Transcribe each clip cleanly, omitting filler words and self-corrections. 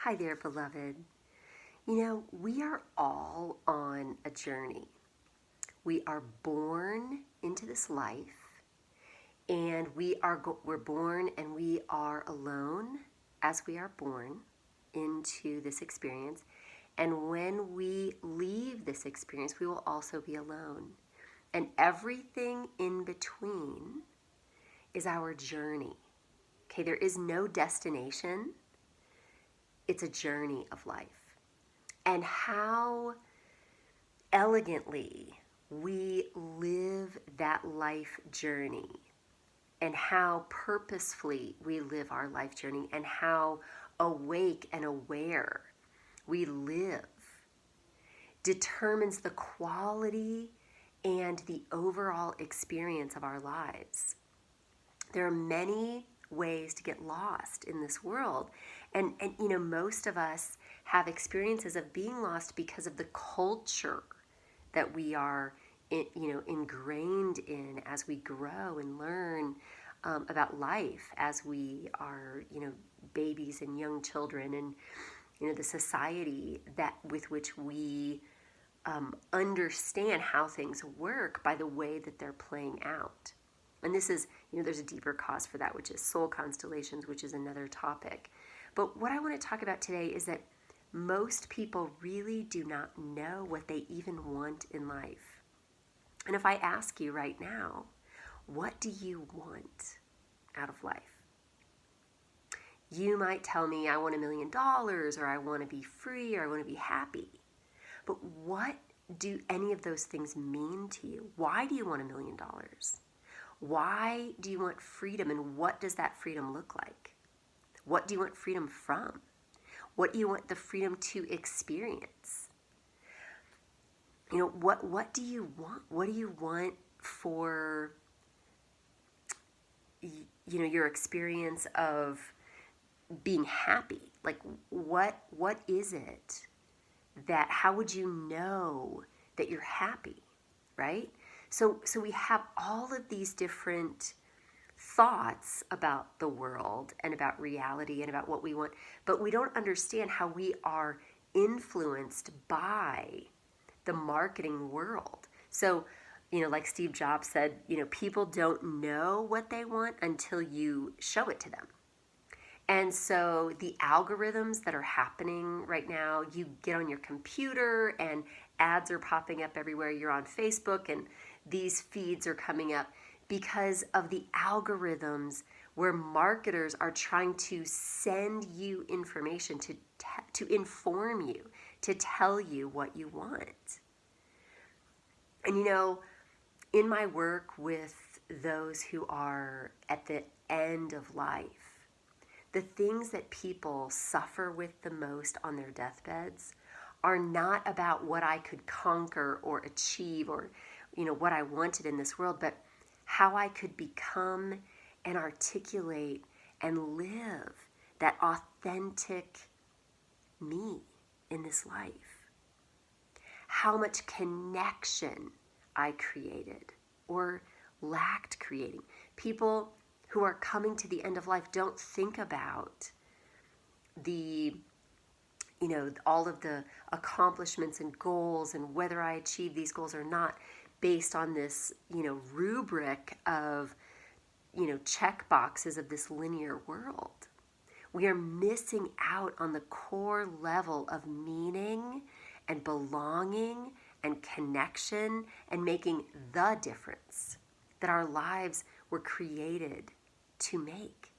Hi there, beloved. We are all on a journey. We are born into this life, and we're born and we are alone as we are born into this experience. And when we leave this experience, we will also be alone. And everything in between is our journey. Okay, there is no destination. It's a journey of life. And how elegantly we live that life journey, and how purposefully we live our life journey, and how awake and aware we live determines the quality and the overall experience of our lives. There are many ways to get lost in this world. And most of us have experiences of being lost because of the culture that we are, ingrained in as we grow and learn about life as we are, babies and young children, and, the society that with which we understand how things work by the way that they're playing out. And this is, there's a deeper cause for that, which is soul constellations, which is another topic. But what I want to talk about today is that most people really do not know what they even want in life. And if I ask you right now, what do you want out of life? You might tell me, I want $1 million, or I want to be free, or I want to be happy. But what do any of those things mean to you? Why do you want $1 million? Why do you want freedom, and what does that freedom look like? What do you want freedom from? What do you want the freedom to experience? What do you want? What do you want for, your experience of being happy? Like, what is it that, how would you know that you're happy, right? So we have all of these different thoughts about the world and about reality and about what we want, but we don't understand how we are influenced by the marketing world. So, like Steve Jobs said, people don't know what they want until you show it to them. And so the algorithms that are happening right now, you get on your computer and ads are popping up everywhere. You're on Facebook and these feeds are coming up because of the algorithms where marketers are trying to send you information to inform you, to tell you what you want. And in my work with those who are at the end of life, the things that people suffer with the most on their deathbeds are not about what I could conquer or achieve, or what I wanted in this world, but how I could become and articulate and live that authentic me in this life. How much connection I created or lacked creating. People who are coming to the end of life don't think about the, all of the accomplishments and goals and whether I achieve these goals or not based on this, rubric of, check boxes of this linear world. We are missing out on the core level of meaning and belonging and connection and making the difference that our lives were created to make.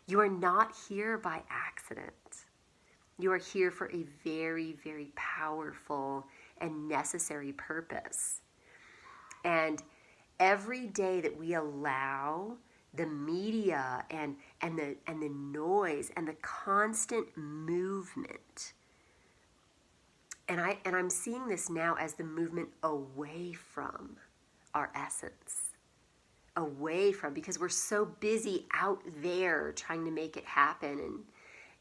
You are not here by accident. You are here for a very, very powerful and necessary purpose. And every day that we allow the media and the noise and the constant movement, and I'm seeing this now as the movement away from our essence. Away from, because we're so busy out there trying to make it happen,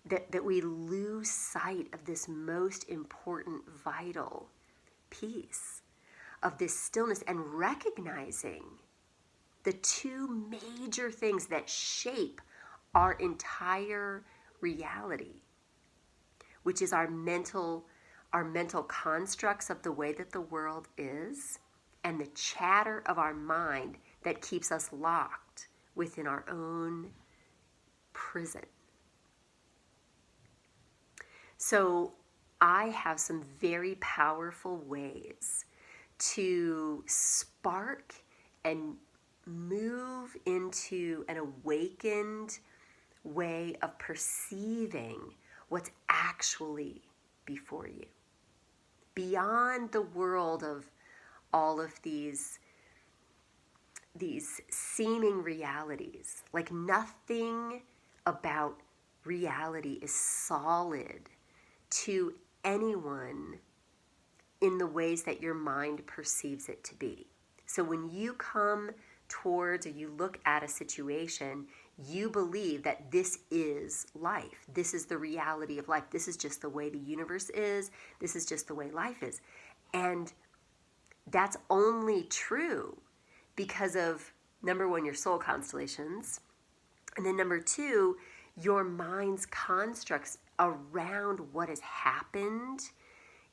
and that we lose sight of this most important, vital piece of this stillness, and recognizing the two major things that shape our entire reality. which is our mental constructs of the way that the world is, and the chatter of our mind that keeps us locked within our own prison. So I have some very powerful ways to spark and move into an awakened way of perceiving what's actually before you, beyond the world of all of these seeming realities. Like nothing about reality is solid to anyone in the ways that your mind perceives it to be. So when you come towards or you look at a situation, you believe that this is life. This is the reality of life. This is just the way the universe is. This is just the way life is. And that's only true because of, number one, your soul constellations, and then number two, your mind's constructs around what has happened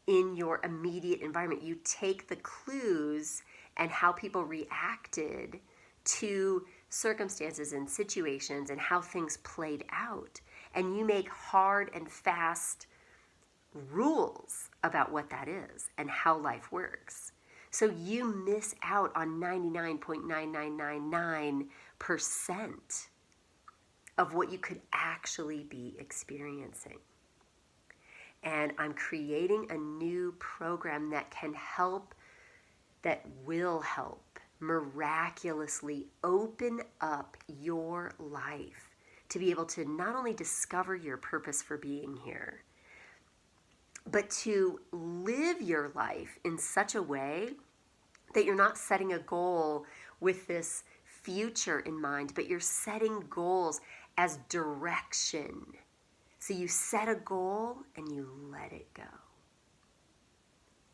in your immediate environment. You take the clues and how people reacted to circumstances and situations and how things played out, and you make hard and fast rules about what that is and how life works. So you miss out on 99.9999% of what you could actually be experiencing. And I'm creating a new program that can help, that will help miraculously open up your life to be able to not only discover your purpose for being here, but to live your life in such a way that you're not setting a goal with this future in mind, but you're setting goals as direction. So you set a goal and you let it go.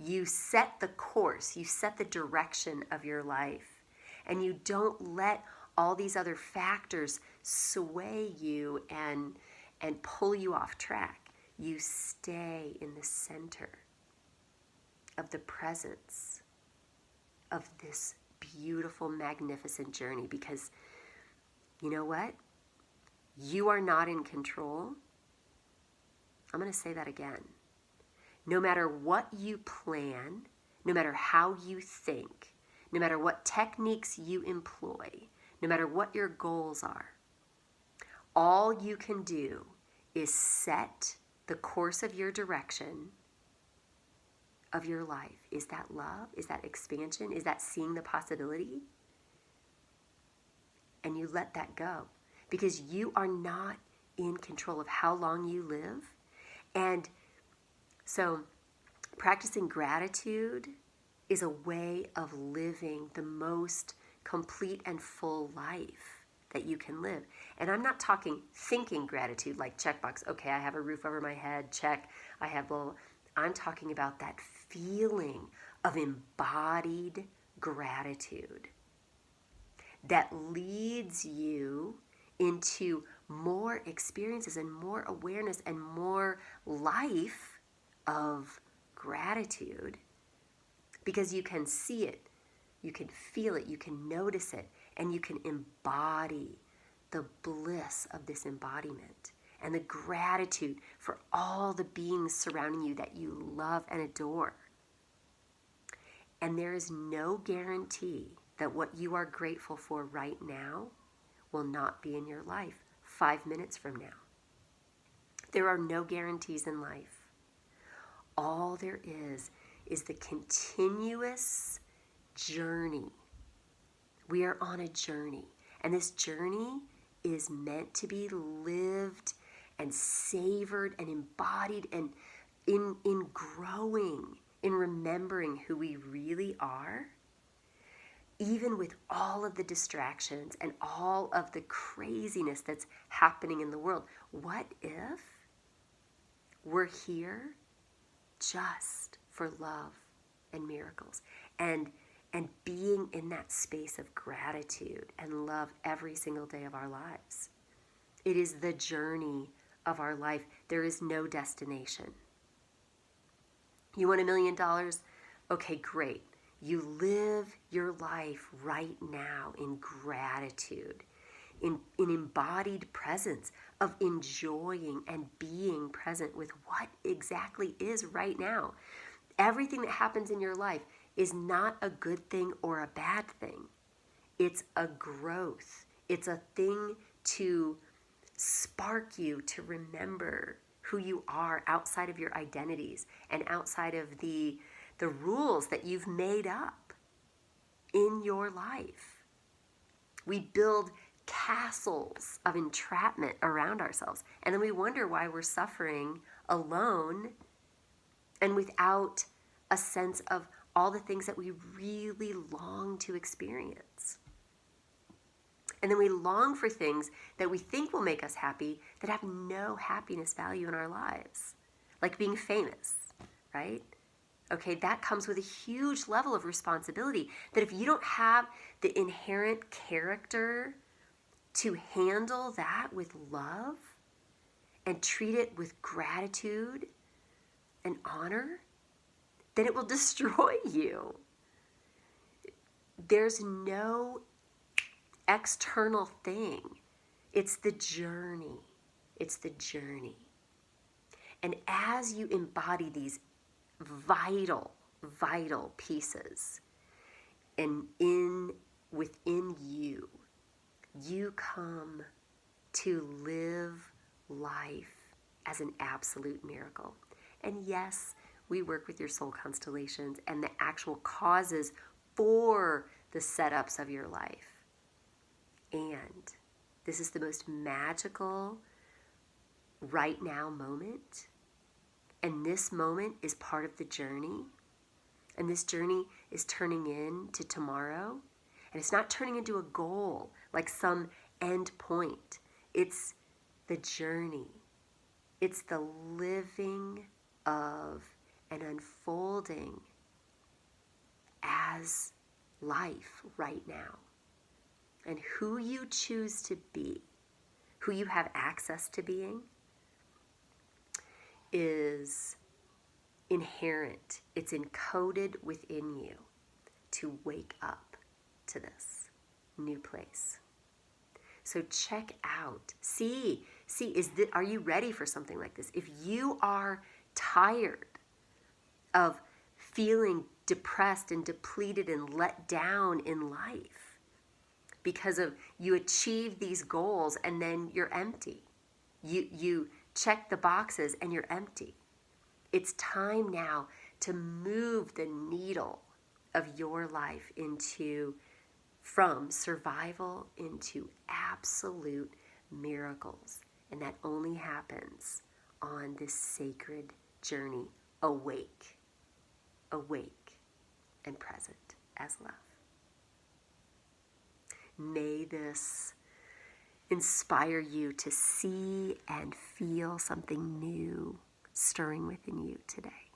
You set the course, you set the direction of your life, and you don't let all these other factors sway you and pull you off track. You stay in the center of the presence of this beautiful, magnificent journey, because you know what? You are not in control. I'm going to say that again. No matter what you plan, no matter how you think, no matter what techniques you employ, no matter what your goals are, all you can do is set the course of your direction of your life. Is that love? Is that expansion? Is that seeing the possibility? And you let that go, because you are not in control of how long you live. And so practicing gratitude is a way of living the most complete and full life that you can live. And I'm not talking thinking gratitude like checkbox. Okay, I have a roof over my head, check. I have blah, blah. I'm talking about that feeling of embodied gratitude that leads you into more experiences and more awareness and more life of gratitude, because you can see it, you can feel it, you can notice it, and you can embody the bliss of this embodiment and the gratitude for all the beings surrounding you that you love and adore. And there is no guarantee that what you are grateful for right now will not be in your life 5 minutes from now. There are no guarantees in life. All there is the continuous journey. We are on a journey, and this journey is meant to be lived and savored and embodied, and in growing, in remembering who we really are, even with all of the distractions and all of the craziness that's happening in the world. What if we're here just for love and miracles, and being in that space of gratitude and love every single day of our lives? It is the journey of our life, there is no destination. You want $1 million? Okay, great. You live your life right now in gratitude, in embodied presence of enjoying and being present with what exactly is right now. Everything that happens in your life is not a good thing or a bad thing. It's a growth. It's a thing to spark you to remember who you are outside of your identities and outside of the rules that you've made up in your life. We build castles of entrapment around ourselves, and then we wonder why we're suffering alone and without a sense of all the things that we really long to experience. And then we long for things that we think will make us happy that have no happiness value in our lives, like being famous, right? Okay, that comes with a huge level of responsibility that if you don't have the inherent character to handle that with love and treat it with gratitude and honor, then it will destroy you. There's no external thing. It's the journey. It's the journey. And as you embody these vital pieces and within you, you come to live life as an absolute miracle. And yes, we work with your soul constellations and the actual causes for the setups of your life. And this is the most magical right now moment. And this moment is part of the journey. And this journey is turning into tomorrow. And it's not turning into a goal, like some end point. It's the journey. It's the living of and unfolding as life right now. And who you choose to be, who you have access to being, is inherent. It's encoded within you to wake up to this new place. So check out, see, are you ready for something like this? If you are tired of feeling depressed and depleted and let down in life, because of you achieve these goals and then you're empty. You check the boxes and you're empty. It's time now to move the needle of your life from survival into absolute miracles. And that only happens on this sacred journey, awake and present as love. May this inspire you to see and feel something new stirring within you today.